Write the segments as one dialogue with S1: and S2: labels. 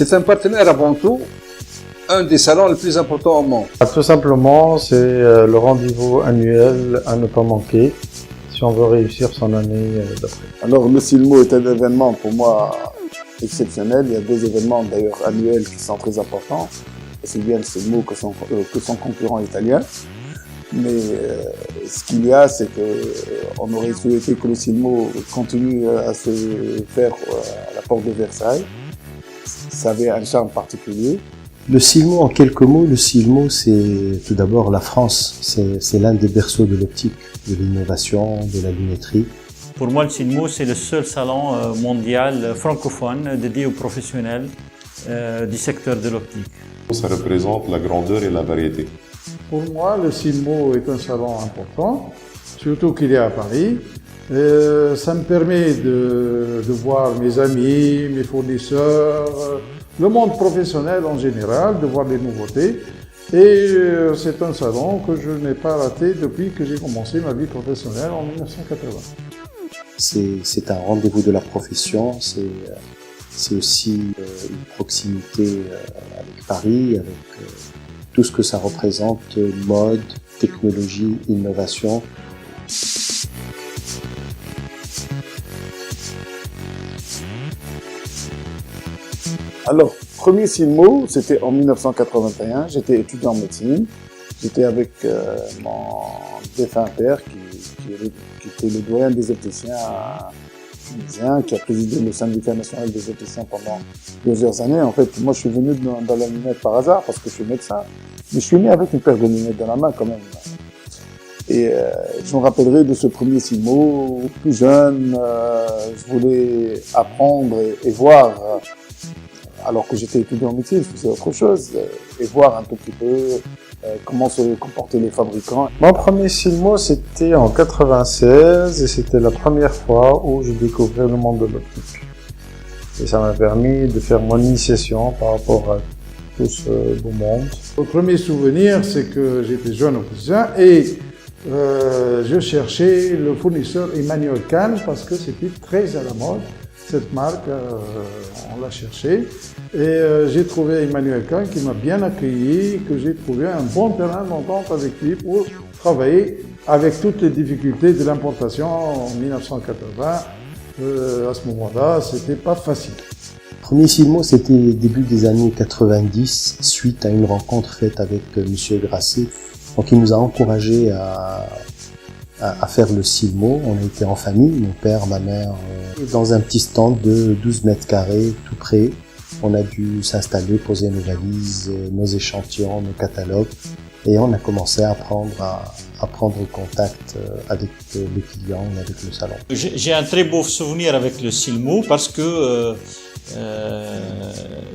S1: C'est un partenaire avant tout, un des salons les plus importants au monde.
S2: Tout simplement, c'est le rendez-vous annuel à ne pas manquer si on veut réussir son année d'après.
S3: Alors le Silmo est un événement pour moi exceptionnel. Il y a deux événements d'ailleurs annuels qui sont très importants. C'est bien le Silmo que son concurrent italien. Mais ce qu'il y a, c'est qu'on aurait souhaité que le Silmo continue à se faire à la porte de Versailles. Ça avait un charme particulier.
S4: Le Silmo, en quelques mots, le Silmo, c'est tout d'abord la France. C'est l'un des berceaux de l'optique, de l'innovation, de la lunetterie.
S5: Pour moi, le Silmo, c'est le seul salon mondial francophone dédié aux professionnels du secteur de l'optique.
S6: Ça représente la grandeur et la variété.
S2: Pour moi, le Silmo est un salon important, surtout qu'il est à Paris. Ça me permet de voir mes amis, mes fournisseurs, le monde professionnel en général, de voir les nouveautés. Et c'est un salon que je n'ai pas raté depuis que j'ai commencé ma vie professionnelle en 1980.
S4: C'est un rendez-vous de la profession, c'est aussi une proximité avec Paris, avec tout ce que ça représente, mode, technologie, innovation.
S3: Alors, premier Silmo, c'était en 1981. J'étais étudiant en médecine. J'étais avec mon défunt père qui était le doyen des opticiens tunisiens, qui a présidé le syndicat national des opticiens pendant plusieurs années. En fait, moi, je suis venu dans la lunette par hasard parce que je suis médecin. Mais je suis né avec une paire de lunettes dans la main quand même. Et je me rappellerai de ce premier Silmo, plus jeune. Je voulais apprendre et voir. Alors que j'étais étudiant en médecine, je faisais autre chose, et voir un tout petit peu comment se comportaient les fabricants.
S2: Mon premier Silmo, c'était en 96 et c'était la première fois où je découvrais le monde de l'optique. Et ça m'a permis de faire mon initiation par rapport à tout ce beau monde. Le premier souvenir, c'est que j'étais jeune opticien et je cherchais le fournisseur Emmanuel Kahn parce que c'était très à la mode. Cette marque, on l'a cherché et j'ai trouvé Emmanuel Kahn qui m'a bien accueilli, que j'ai trouvé un bon terrain d'entente avec lui pour travailler avec toutes les difficultés de l'importation en 1980. À ce moment-là, c'était pas facile.
S4: Le premier Silmo, c'était début des années 90, suite à une rencontre faite avec Monsieur Grasset. Donc il nous a encouragés à faire le Silmo. On a été en famille, mon père, ma mère, dans un petit stand de 12 mètres carrés, tout près. On a dû s'installer, poser nos valises, nos échantillons, nos catalogues. Et on a commencé à prendre contact avec les clients et avec le salon.
S5: J'ai un très beau souvenir avec le Silmo parce que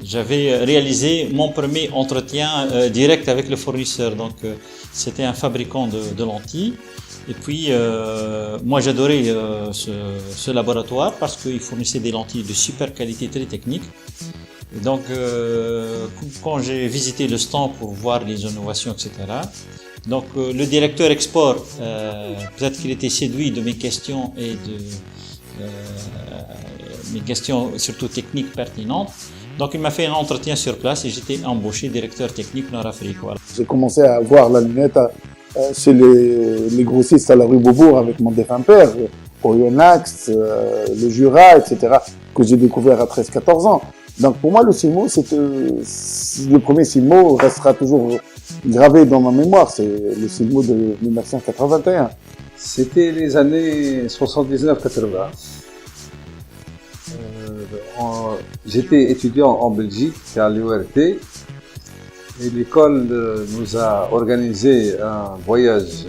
S5: j'avais réalisé mon premier entretien direct avec le fournisseur. Donc c'était un fabricant de lentilles. Et puis, moi j'adorais ce laboratoire parce qu'il fournissait des lentilles de super qualité, très technique. Et donc, quand j'ai visité le stand pour voir les innovations, etc., donc le directeur export, peut-être qu'il était séduit de mes questions et de mes questions surtout techniques pertinentes. Donc, il m'a fait un entretien sur place et j'étais embauché directeur technique Nord-Afrique. Voilà.
S3: J'ai commencé à voir la lunette chez les grossistes à la rue Beaubourg avec mon défunt père, Oyonnax, le Jura, etc., que j'ai découvert à 13-14 ans. Donc pour moi, le Silmo, le premier Silmo restera toujours gravé dans ma mémoire. C'est le Silmo de 1981.
S1: C'était les années 79-80. J'étais étudiant en Belgique, à l'URT, et l'école nous a organisé un voyage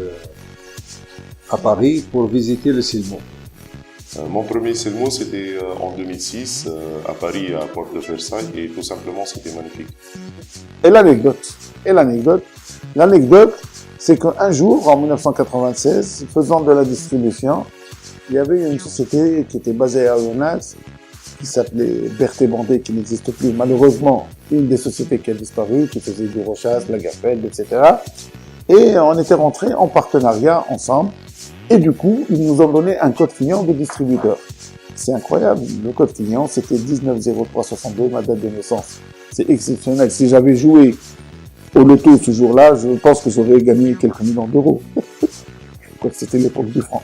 S1: à Paris pour visiter le Silmo.
S6: Mon premier Silmo, c'était en 2006, à Paris, à Porte de Versailles, et tout simplement, c'était magnifique.
S3: Et l'anecdote, c'est qu'un jour, en 1996, faisant de la distribution, il y avait une société qui était basée à Oyonnax, qui s'appelait Berthet Bandé, qui n'existe plus. Malheureusement, une des sociétés qui a disparu, qui faisait du Rochas, Lagafeld, etc. Et on était rentrés en partenariat ensemble. Et du coup, ils nous ont donné un code client de distributeur. C'est incroyable. Le code client, c'était 190362, ma date de naissance. C'est exceptionnel. Si j'avais joué au loto ce jour-là, je pense que j'aurais gagné quelques millions d'euros. C'était l'époque du franc.